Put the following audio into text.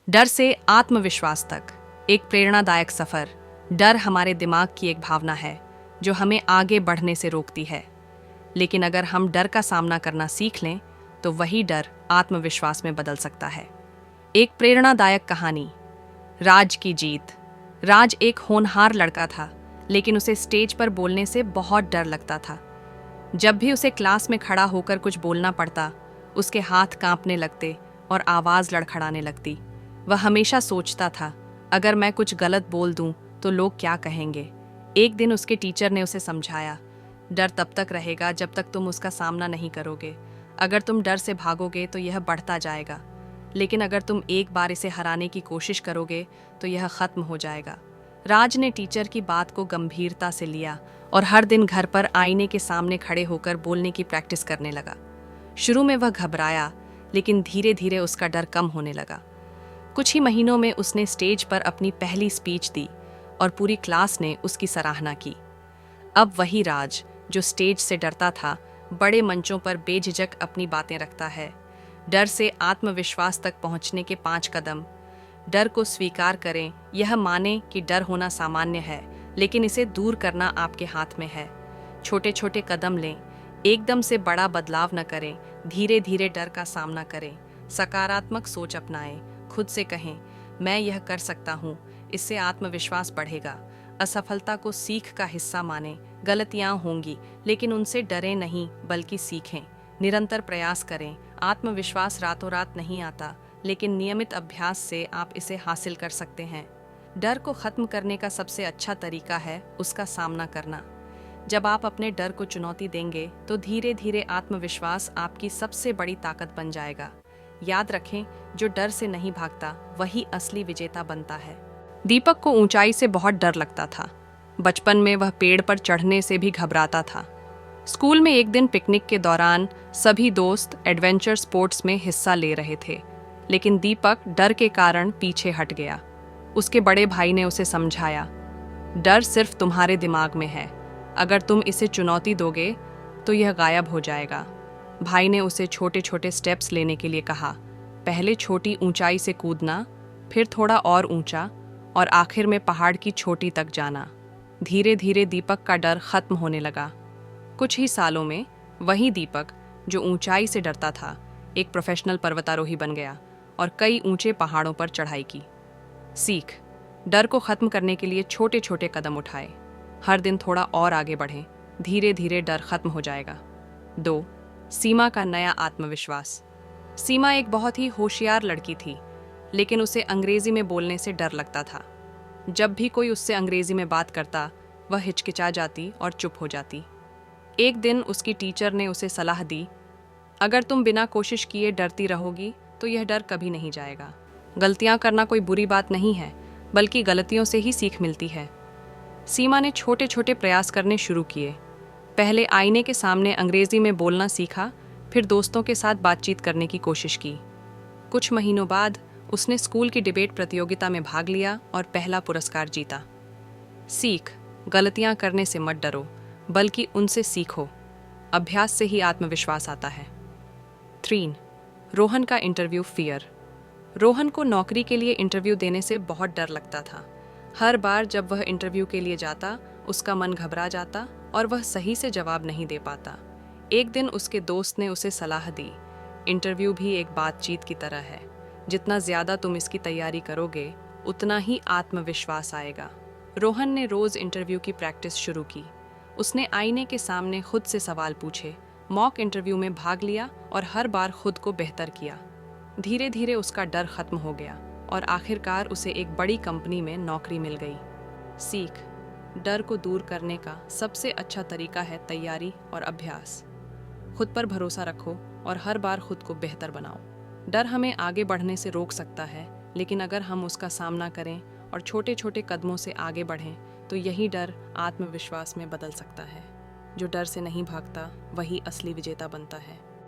डर से आत्मविश्वास तक एक प्रेरणादायक सफर। डर हमारे दिमाग की एक भावना है जो हमें आगे बढ़ने से रोकती है, लेकिन अगर हम डर का सामना करना सीख लें तो वही डर आत्मविश्वास में बदल सकता है। एक प्रेरणादायक कहानी, राज की जीत। राज एक होनहार लड़का था, लेकिन उसे स्टेज पर बोलने से बहुत डर लगता था। जब भी उसे क्लास में खड़ा होकर कुछ बोलना पड़ता, उसके हाथ कांपने लगते और आवाज़ लड़खड़ाने लगती। वह हमेशा सोचता था, अगर मैं कुछ गलत बोल दूं तो लोग क्या कहेंगे। एक दिन उसके टीचर ने उसे समझाया, डर तब तक रहेगा जब तक तुम उसका सामना नहीं करोगे। अगर तुम डर से भागोगे तो यह बढ़ता जाएगा, लेकिन अगर तुम एक बार इसे हराने की कोशिश करोगे तो यह खत्म हो जाएगा। राज ने टीचर की बात को गंभीरता से लिया और हर दिन घर पर आईने के सामने खड़े होकर बोलने की प्रैक्टिस करने लगा। शुरू में वह घबराया, लेकिन धीरे धीरे उसका डर कम होने लगा। कुछ ही महीनों में उसने स्टेज पर अपनी पहली स्पीच दी और पूरी क्लास ने उसकी सराहना की। अब वही राज जो स्टेज से डरता था, बड़े मंचों पर बेझिझक अपनी बातें रखता है। डर से आत्मविश्वास तक पहुंचने के 5 कदम। डर को स्वीकार करें, यह माने कि डर होना सामान्य है, लेकिन इसे दूर करना आपके हाथ में है। छोटे छोटे कदम लें, एकदम से बड़ा बदलाव न करें, धीरे धीरे डर का सामना करें। सकारात्मक सोच अपनाएं, खुद से कहें, मैं यह कर सकता हूँ, इससे आत्मविश्वास बढ़ेगा। असफलता को सीख का हिस्सा मानें, गलतियाँ होंगी, लेकिन उनसे डरें नहीं बल्कि सीखें। निरंतर प्रयास करें, आत्मविश्वास रातों रात नहीं आता, लेकिन नियमित अभ्यास से आप इसे हासिल कर सकते हैं। डर को खत्म करने का सबसे अच्छा तरीका है उसका सामना करना। जब आप अपने डर को चुनौती देंगे तो धीरे धीरे आत्मविश्वास आपकी सबसे बड़ी ताकत बन जाएगा। याद रखें, जो डर से नहीं भागता वही असली विजेता बनता है। दीपक को ऊंचाई से बहुत डर लगता था। बचपन में वह पेड़ पर चढ़ने से भी घबराता था। स्कूल में एक दिन पिकनिक के दौरान सभी दोस्त एडवेंचर स्पोर्ट्स में हिस्सा ले रहे थे, लेकिन दीपक डर के कारण पीछे हट गया। उसके बड़े भाई ने उसे समझाया, डर सिर्फ तुम्हारे दिमाग में है, अगर तुम इसे चुनौती दोगे तो यह गायब हो जाएगा। भाई ने उसे छोटे छोटे स्टेप्स लेने के लिए कहा, पहले छोटी ऊंचाई से कूदना, फिर थोड़ा और ऊंचा, और आखिर में पहाड़ की चोटी तक जाना। धीरे धीरे दीपक का डर खत्म होने लगा। कुछ ही सालों में वही दीपक जो ऊंचाई से डरता था, एक प्रोफेशनल पर्वतारोही बन गया और कई ऊंचे पहाड़ों पर चढ़ाई की। सीख, डर को खत्म करने के लिए छोटे छोटे कदम उठाए। हर दिन थोड़ा और आगे बढ़ें, धीरे धीरे डर खत्म हो जाएगा। 2. सीमा का नया आत्मविश्वास। सीमा एक बहुत ही होशियार लड़की थी, लेकिन उसे अंग्रेजी में बोलने से डर लगता था। जब भी कोई उससे अंग्रेजी में बात करता, वह हिचकिचा जाती और चुप हो जाती। एक दिन उसकी टीचर ने उसे सलाह दी, अगर तुम बिना कोशिश किए डरती रहोगी तो यह डर कभी नहीं जाएगा। गलतियां करना कोई बुरी बात नहीं है, बल्कि गलतियों से ही सीख मिलती है। सीमा ने छोटे छोटे प्रयास करने शुरू किए। पहले आईने के सामने अंग्रेजी में बोलना सीखा, फिर दोस्तों के साथ बातचीत करने की कोशिश की। कुछ महीनों बाद उसने स्कूल की डिबेट प्रतियोगिता में भाग लिया और पहला पुरस्कार जीता। सीख, गलतियां करने से मत डरो, बल्कि उनसे सीखो। अभ्यास से ही आत्मविश्वास आता है। 3. रोहन का इंटरव्यू फियर। रोहन को नौकरी के लिए इंटरव्यू देने से बहुत डर लगता था। हर बार जब वह इंटरव्यू के लिए जाता, उसका मन घबरा जाता और वह सही से जवाब नहीं दे पाता। एक दिन उसके दोस्त ने उसे सलाह दी, इंटरव्यू भी एक बातचीत की तरह है, जितना ज़्यादा तुम इसकी तैयारी करोगे उतना ही आत्मविश्वास आएगा। रोहन ने रोज़ इंटरव्यू की प्रैक्टिस शुरू की। उसने आईने के सामने खुद से सवाल पूछे, मॉक इंटरव्यू में भाग लिया और हर बार खुद को बेहतर किया। धीरे धीरे उसका डर खत्म हो गया और आखिरकार उसे एक बड़ी कंपनी में नौकरी मिल गई। सीख, डर को दूर करने का सबसे अच्छा तरीका है तैयारी और अभ्यास। खुद पर भरोसा रखो और हर बार खुद को बेहतर बनाओ। डर हमें आगे बढ़ने से रोक सकता है, लेकिन अगर हम उसका सामना करें और छोटे छोटे कदमों से आगे बढ़ें तो यही डर आत्मविश्वास में बदल सकता है। जो डर से नहीं भागता वही असली विजेता बनता है।